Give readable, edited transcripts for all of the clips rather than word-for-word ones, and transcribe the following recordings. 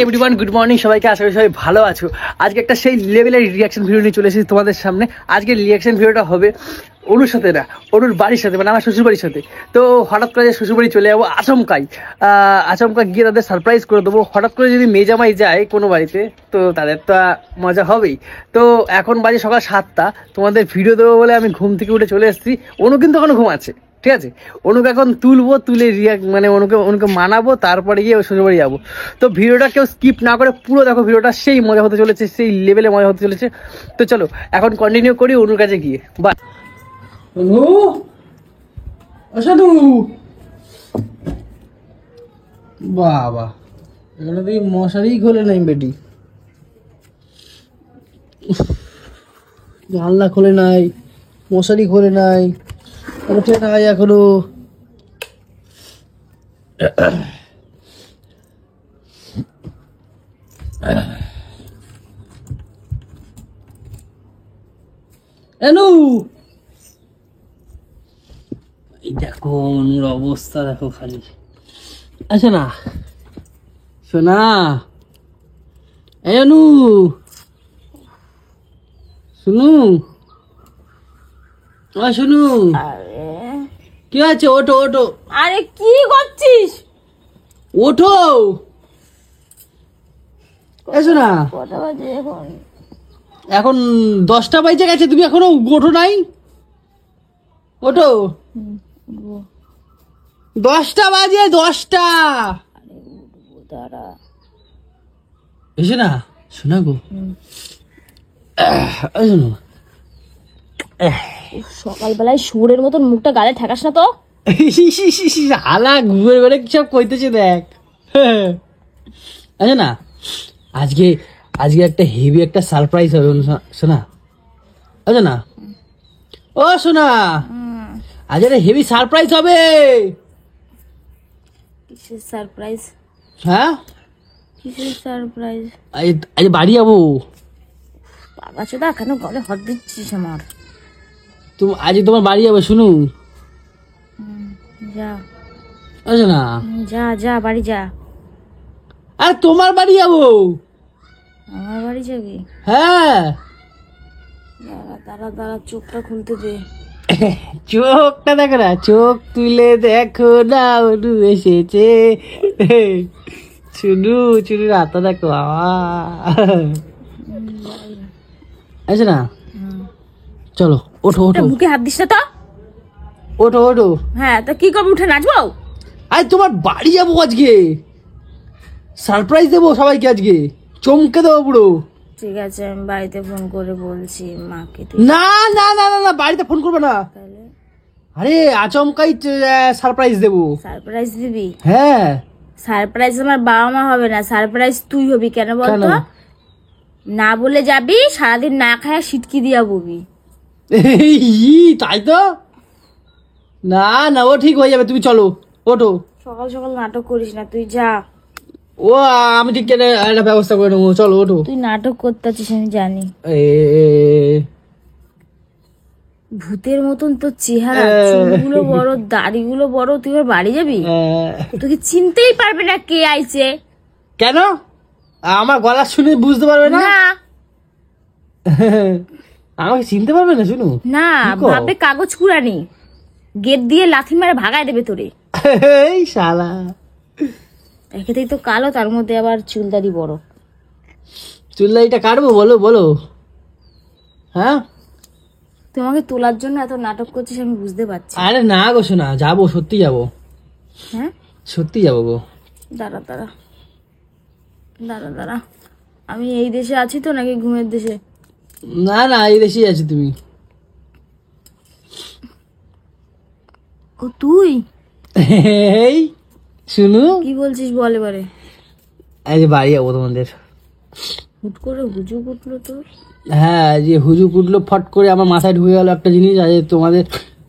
Everyone, good morning সবাইকে। আশা করি সবাই ভালো আছো। আজকে একটা সেই লেভেলের রিয়াকশন ভিডিও নিয়ে চলে এসেছি তোমাদের সামনে। আজকে রিয়াকশন ভিডিওটা হবে অনুর সাথে না, অনুর বাড়ির সাথে, মানে আমার শ্বশুর বাড়ির সাথে। তো হঠাৎ করে শ্বশুর বাড়ি চলে যাবো আচমকা গিয়ে তাদের সারপ্রাইজ করে দেবো। হঠাৎ করে যদি মেজামাই যায় কোনো বাড়িতে তো তাদের তো মজা হবেই। তো এখন বাজে সকাল 7টা, তোমাদের ভিডিও দেবো বলে আমি ঘুম থেকে উঠে চলে এসেছি। অনু কিন্তু এখনো ঘুমাচ্ছে, ঠিক আছে। অনুকে এখন তুলে মানে অনুকে মানাবো, তারপরে গিয়ে শ্বশুর বাড়ি যাবো। তো ভিডিওটা কেউ স্কিপ না করে পুরো দেখো, ভিডিওটা সেই মজা হতে চলেছে, সেই লেভেলে মজা হতে চলেছে। তো চলো এখন কন্টিনিউ করি অনুর কাছে গিয়ে। বা বাবা, এখানে তুই মশারি খোলে নাই বেটি, জানলা খোলে নাই, মশারি খোলে নাই, ওঠে নাই এখনো। এনু, দেখো অনুর অবস্থা দেখো খালি। আচ্ছা না শোনা, অনু শুনু, শুনু, কি আছে? ওঠো ওঠো। আরে কি করছিস? ওঠো, এসো না। কটা বাজে এখন? এখন 10টা বাজে গেছে, তুমি এখনো ওঠো নাই? ওঠো, 10টা বাজে, 10টা। দাঁড়া, এসো না, শোনা গো। শোনো, সকালবেলায় শুয়োরের মতন মুখটা গালে ঠেকাস না তো। হালা ঘুরে ঘুরে সব কইতেছে দেখ। আচ্ছা না, আজকে একটা হেভি একটা সারপ্রাইজ হবে শোনা। আচ্ছা না, ও শোনা, আজ একটা হেভি সারপ্রাইজ হবে। কিসের সারপ্রাইজ? হ্যাঁ, কিসের সারপ্রাইজ? আজ বাড়ি যাবো। বাবা চোদা, কেন গলে হাত দিচ্ছিস আমার? আজ তোমার বাড়ি যাবো, শুনু। যা, আচ্ছা না, যা যা বাড়ি যা। আর তোমার বাড়ি যাবো। আমার বাড়ি যাবি? হ্যাঁ, দাঁড়া দাঁড়া দাঁড়া, চোখটা খুলতে দে। চোখটা দেখো না, চোখ তুলে দেখো না, অনু এসেছে। চুনু রাতটা দেখো বাবা। আচ্ছা না, চলো ওঠো ওঠো। মুখে হাত দিস না তো। ওঠো ওঠো। হ্যাঁ, তা কি করবো? উঠে নাচবো? আজ তোমার বাড়ি যাবো, আজকে সারপ্রাইজ দেবো সবাইকে, আজকে চমকে দেবো পুরো। ঠিক আছে, আমি বাড়িতে ফোন করে বলছি মাকে। না না না না না, বাড়িতে ফোন করবে না। তাহলে আরে আচমকাই সারপ্রাইজ দেবো। সারপ্রাইজ দিবি? হ্যাঁ, সারপ্রাইজ আমার বাবা মা হবে না, সারপ্রাইজ তুই হবি। কেন বলতো? না বলে যাবি, সারাদিন না খায় সিটকি দিয়া ববি। তাই তো। না না, ও ঠিক হয়ে যাবে, তুমি চলো ওঠো। সকাল সকাল নাটক করিস না, তুই যা। ও আমি ঠিক একটা ব্যবস্থা করে নেবো, চলো ওঠো। তুই নাটক করতেছিস আমি জানি। ভূতের মতন তোর চেহারা, চুলগুলো বড়, দাড়িগুলো বড়, তুই ওর বাড়ি যাবি? তোকে চিনতেই পারবে না কে আইছে। কেন? আমার গলা শুনে বুঝতে পারবে না? আমাকে চিনতে পারবে না? শুনু না, ভাবে কাগজ কুড়ানি, গেট দিয়ে লাথি মারে ভাগায় দেবে তোরে। এই শালা, একেতেই তো কালো, তার মধ্যে আবার চুলদারি বড়। চুলদারিটা কাটবো? বলো বলো। হ্যাঁ, তুই আমাকে তোলার জন্য এত নাটক করছিস, আমি বুঝতে পারছি। আরে না গো শোনা, যাবো, সত্যি যাবো। হ্যাঁ, সত্যি যাবো গো। দাঁড়া দাঁড়া দাঁড়া দাঁড়া, আমি এই দেশে আছি তো নাকি ঘুমের দেশে? না না, এই দেশেই আছি তুমি। ও তুই? এই শুনু, কি বলছিস বল এবারে। এই যে বাড়ি যাবো তোমাদের। হুট করে হুজুক উঠলো তোর? হ্যাঁ, যে হুজুক উঠলো ফট করে, আমার মাথায় ঢুকে গেল একটা জিনিস। আজ তোমাদের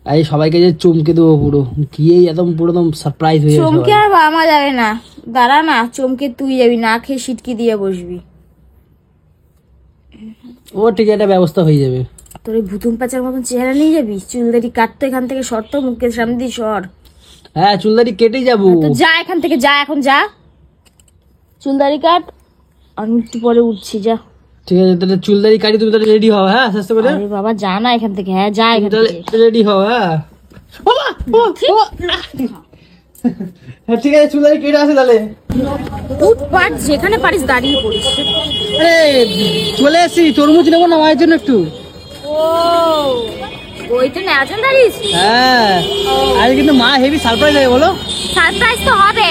আজ সবাইকে যে চমকে দেবো পুরো, গিয়েই একদম পুরো একদম সারপ্রাইজ হয়ে যাবে। চমকে আর বাবা যাবে না, দাঁড়া না, চমকে তুই যাবি, না খেয়ে সিটকি দিয়ে বসবি। ও ঠিক একটা ব্যবস্থা হয়ে যাবে। তোর এই ভুতুম পাচার মতন চেহারা নিয়ে যাবি? চুলদারি কাটতো, এখান থেকে সর তো, মুখের সামনে দিয়ে সর। হ্যাঁ চুলদারি কেটেই যাবো। তো যা এখান থেকে, যা এখন যা, চুলদারি কাট, আমি একটু পরে উঠছি, যা। ঠিক আছে তাহলে চুলদারি কাটি, তুমি তাহলে রেডি হও। হ্যাঁ আস্তে করে আরে বাবা যা না এখান থেকে, হ্যাঁ যা এখান থেকে। রেডি হও। হ্যাঁ হ্যাঁ ঠিক আছে চুলদারি কেটে আসে তাহলে। উঠপাট যেখানে পারিস দাঁড়িয়ে পড়িস। আরে চলে এসছি, তরমুজ নেবো না মায়ের জন্য একটু। ও ওইটা নেওয়ার জন্য দাঁড়িয়েছিস? হ্যাঁ আরে কিন্তু মা হেভি সারপ্রাইজ হবে বলো। সারপ্রাইজ তো হবে,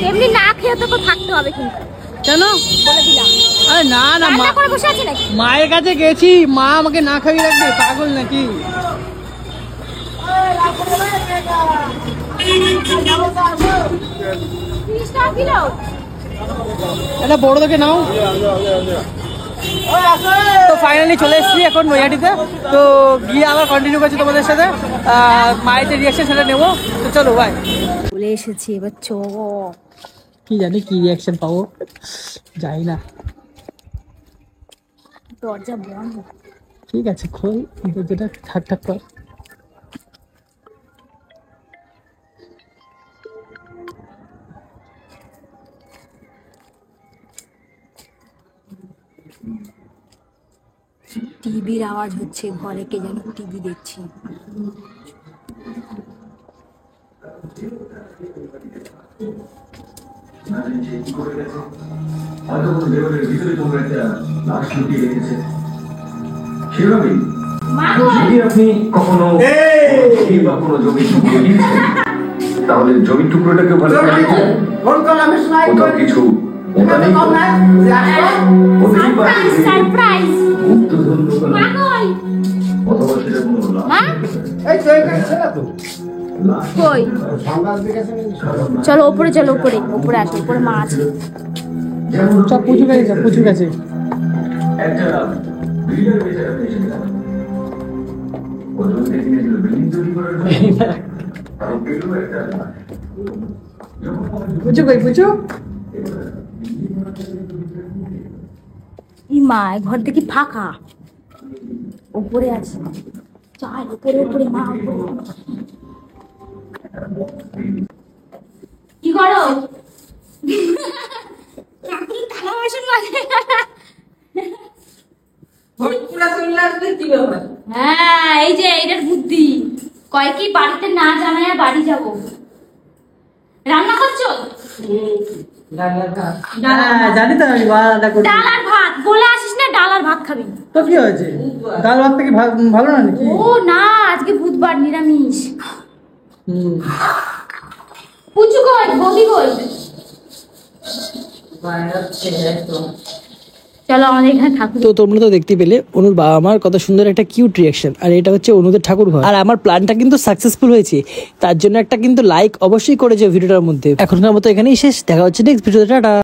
এমনি না খেয়ে তোকে থাকতে হবে কিন্তু, কেন? বলে দিলাম। আরে না না মা, রান্না করে বসে আছি নাকি? মায়ের কাছে গেছি, মা আমাকে না খাইয়ে রাখবে, পাগল নাকি? এটা বড় দেখে নাও। তো ফাইনালি চলে এসেছি এখন নৈহাটিতে, তো গিয়ে আবার কন্টিনিউ করছি তোমাদের সাথে মায়ের যে রিয়াকশন সেটা নেবো। তো চলো ভাই, চলে এসেছি, এবার চ। কি জানি কি রিয়াকশন পাবো, যাই না। দরজা বন্ধ। ঠিক আছে খোল দরজাটা, ঠাক ঠাক কর। টিভির আওয়াজ হচ্ছে ঘরে, কে যেন টিভি দেখছি। যদি আপনি কখনো কখনো জমির টুকরো নিয়েছেন, তাহলে জমির টুকরোটাকে ভালো করে দেখুন, কোথাও কিছু ওটা নেই তো? হতেই পারে সারপ্রাইজ। গুপ্তধন লুকানো, মা কই? অথবা সেটা কোনো মা লাশ। কই? চলো উপরে, চলো উপরে, উপরে আসো, উপরে মা আছে। যেমন সব পুজো গেছে, সব পুজো গেছে। একটা বিল্ডার বেচারা পেয়েছেন, ও জমি থেকে নিয়েছিল বিল্ডিং তৈরি করার জন্য, আর ও পেলো একটা লাশ। পুজো কই পুজো? এই মা, ঘর দেখি ফাঁকা, উপরে আছে। চল উপরে, উপরে মা, উপরে। কি করো? থালা বাসন মাজে। হ্যাঁ এই যে এটার বুদ্ধি, কয় কি বাড়িতে না জানায় বাড়ি যাব। রান্না করছো? হ্যাঁ জানি তো আমি, মা রান্না করছি। ডাল আর ভাত বলে আসিস না, ডাল আর ভাত খাবি। তো কি হয়েছে, ডাল ভাত থেকে ভালো না নাকি? ও না, আজকে বুধবার, নিরামিষ। হুম পুচু কই, বৌদি কই? চলো আমাদের এখানে ঠাকুর। তো তোমরা তো দেখতে পেলে অনুর বাবা মার কত সুন্দর একটা কিউট রিয়াকশন, আর এটা হচ্ছে অনুদের ঠাকুর ঘর। আর আমার প্ল্যানটা কিন্তু সাকসেসফুল হয়েছে, তার জন্য একটা কিন্তু লাইক অবশ্যই করেছে ভিডিওটার মধ্যে। এখনকার মতো এখানেই শেষ, দেখা হচ্ছে নেক্সট ভিডিওতে, টাটা।